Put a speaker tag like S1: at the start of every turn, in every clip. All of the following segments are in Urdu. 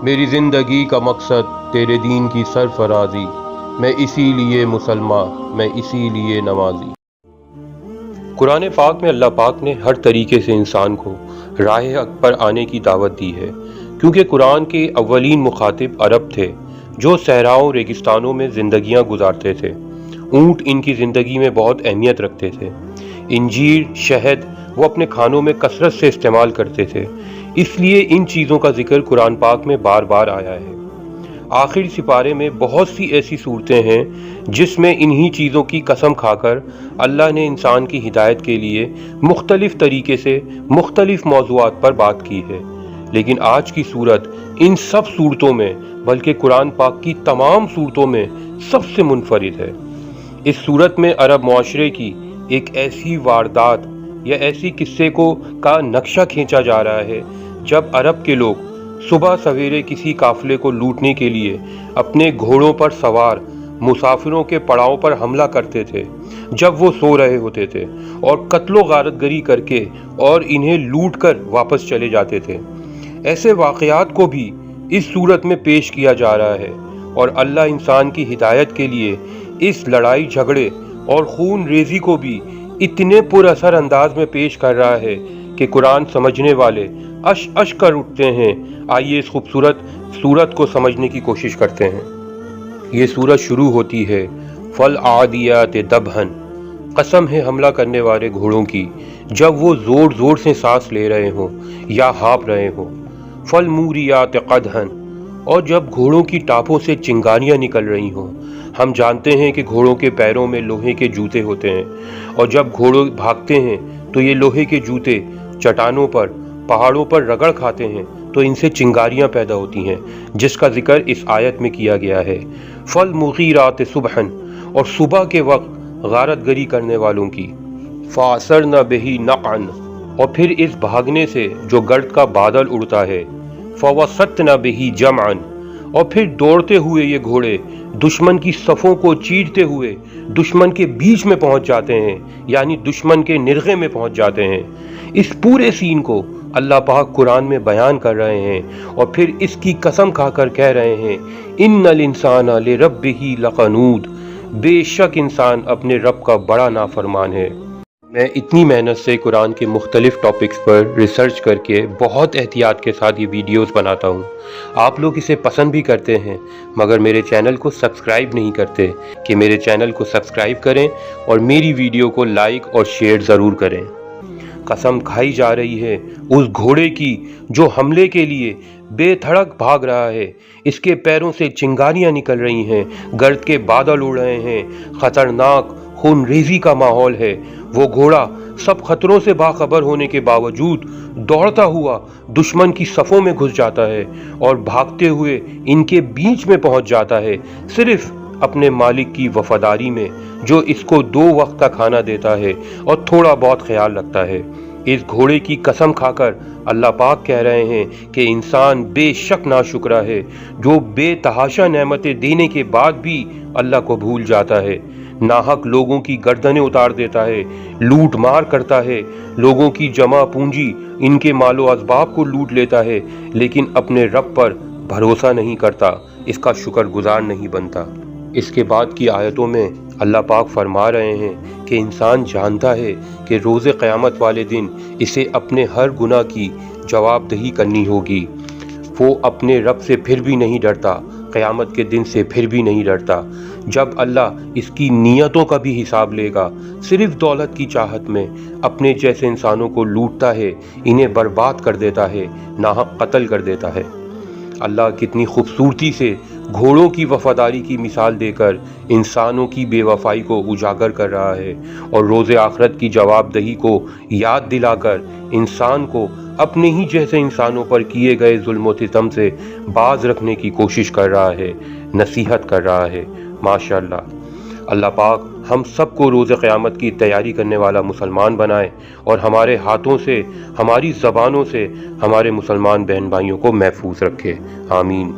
S1: میری زندگی کا مقصد تیرے دین کی سرفرازی، میں اسی لیے مسلمان، میں اسی لیے نمازی۔ قرآن پاک میں اللہ پاک نے ہر طریقے سے انسان کو راہ حق پر آنے کی دعوت دی ہے، کیونکہ قرآن کے اولین مخاطب عرب تھے جو صحراؤں ریگستانوں میں زندگیاں گزارتے تھے۔ اونٹ ان کی زندگی میں بہت اہمیت رکھتے تھے۔ انجیر، شہد وہ اپنے کھانوں میں کثرت سے استعمال کرتے تھے، اس لیے ان چیزوں کا ذکر قرآن پاک میں بار بار آیا ہے۔ آخری سپارے میں بہت سی ایسی صورتیں ہیں جس میں انہی چیزوں کی قسم کھا کر اللہ نے انسان کی ہدایت کے لیے مختلف طریقے سے مختلف موضوعات پر بات کی ہے، لیکن آج کی صورت ان سب صورتوں میں بلکہ قرآن پاک کی تمام صورتوں میں سب سے منفرد ہے۔ اس صورت میں عرب معاشرے کی ایک ایسی واردات یا ایسی قصے کا نقشہ کھینچا جا رہا ہے جب عرب کے لوگ صبح سویرے کسی قافلے کو لوٹنے کے لیے اپنے گھوڑوں پر سوار مسافروں کے پڑاؤں پر حملہ کرتے تھے جب وہ سو رہے ہوتے تھے، اور قتل و غارت گری کر کے اور انہیں لوٹ کر واپس چلے جاتے تھے۔ ایسے واقعات کو بھی اس صورت میں پیش کیا جا رہا ہے، اور اللہ انسان کی ہدایت کے لیے اس لڑائی جھگڑے اور خون ریزی کو بھی اتنے پر اثر انداز میں پیش کر رہا ہے کہ قرآن سمجھنے والے اش اش کر اٹھتے ہیں۔ آئیے اس خوبصورت سورت کو سمجھنے کی کوشش کرتے ہیں۔ یہ سورت شروع ہوتی ہے فالعادیات ضبحا، قسم ہے حملہ کرنے والے گھوڑوں کی جب وہ زور زور سے سانس لے رہے ہوں یا ہانپ رہے ہوں، فالموریات قدحا، اور جب گھوڑوں کی ٹاپوں سے چنگاریاں نکل رہی ہوں۔ ہم جانتے ہیں کہ گھوڑوں کے پیروں میں لوہے کے جوتے ہوتے ہیں، اور جب گھوڑے بھاگتے ہیں تو یہ لوہے کے جوتے چٹانوں پر، پہاڑوں پر رگڑ کھاتے ہیں تو ان سے چنگاریاں پیدا ہوتی ہیں، جس کا ذکر اس آیت میں کیا گیا ہے۔ فالمغیرات صبحا، اور صبح کے وقت غارت گری کرنے والوں کی، فاثرن بہ نقعا، اور پھر اس بھاگنے سے جو گرد کا بادل اڑتا ہے، فوسطن بہ جمعا، اور پھر دوڑتے ہوئے یہ گھوڑے دشمن کی صفوں کو چیرتے ہوئے دشمن کے بیچ میں پہنچ جاتے ہیں، یعنی دشمن کے نرغے میں پہنچ جاتے ہیں۔ اس پورے سین کو اللہ پاک قرآن میں بیان کر رہے ہیں، اور پھر اس کی قسم کھا کر کہہ رہے ہیں ان الانسان لربہ لقنود، بے شک انسان اپنے رب کا بڑا نافرمان ہے۔ میں اتنی محنت سے قرآن کے مختلف ٹاپکس پر ریسرچ کر کے بہت احتیاط کے ساتھ یہ ویڈیوز بناتا ہوں۔ آپ لوگ اسے پسند بھی کرتے ہیں، مگر میرے چینل کو سبسکرائب نہیں کرتے کہ میرے چینل کو سبسکرائب کریں اور میری ویڈیو کو لائک اور شیئر ضرور کریں۔ قسم کھائی جا رہی ہے اس گھوڑے کی جو حملے کے لیے بے دھڑک بھاگ رہا ہے، اس کے پیروں سے چنگاریاں نکل رہی ہیں، گرد کے بادل اڑ رہے ہیں، خطرناک خون ریزی کا ماحول ہے۔ وہ گھوڑا سب خطروں سے باخبر ہونے کے باوجود دوڑتا ہوا دشمن کی صفوں میں گھس جاتا ہے اور بھاگتے ہوئے ان کے بیچ میں پہنچ جاتا ہے، صرف اپنے مالک کی وفاداری میں جو اس کو 2 وقت کا کھانا دیتا ہے اور تھوڑا بہت خیال رکھتا ہے۔ اس گھوڑے کی قسم کھا کر اللہ پاک کہہ رہے ہیں کہ انسان بے شک ناشکرا ہے، جو بے تحاشا نعمتیں دینے کے بعد بھی اللہ کو بھول جاتا ہے، ناحق لوگوں کی گردنیں اتار دیتا ہے، لوٹ مار کرتا ہے، لوگوں کی جمع پونجی، ان کے مال و اسباب کو لوٹ لیتا ہے، لیکن اپنے رب پر بھروسہ نہیں کرتا، اس کا شکر گزار نہیں بنتا۔ اس کے بعد کی آیتوں میں اللہ پاک فرما رہے ہیں کہ انسان جانتا ہے کہ روز قیامت والے دن اسے اپنے ہر گناہ کی جواب دہی کرنی ہوگی۔ وہ اپنے رب سے پھر بھی نہیں ڈرتا، قیامت کے دن سے پھر بھی نہیں ڈرتا، جب اللہ اس کی نیتوں کا بھی حساب لے گا۔ صرف دولت کی چاہت میں اپنے جیسے انسانوں کو لوٹتا ہے، انہیں برباد کر دیتا ہے، ناحق قتل کر دیتا ہے۔ اللہ کتنی خوبصورتی سے گھوڑوں کی وفاداری کی مثال دے کر انسانوں کی بے وفائی کو اجاگر کر رہا ہے، اور روز آخرت کی جواب دہی کو یاد دلا کر انسان کو اپنے ہی جیسے انسانوں پر کیے گئے ظلم و ستم سے باز رکھنے کی کوشش کر رہا ہے، نصیحت کر رہا ہے۔ ماشاءاللہ، اللہ پاک ہم سب کو روز قیامت کی تیاری کرنے والا مسلمان بنائے، اور ہمارے ہاتھوں سے، ہماری زبانوں سے ہمارے مسلمان بہن بھائیوں کو محفوظ رکھے، آمین۔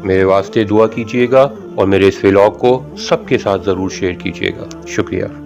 S1: میرے واسطے دعا کیجیے گا، اور میرے اس ولاگ کو سب کے ساتھ ضرور شیئر کیجیے گا۔ شکریہ۔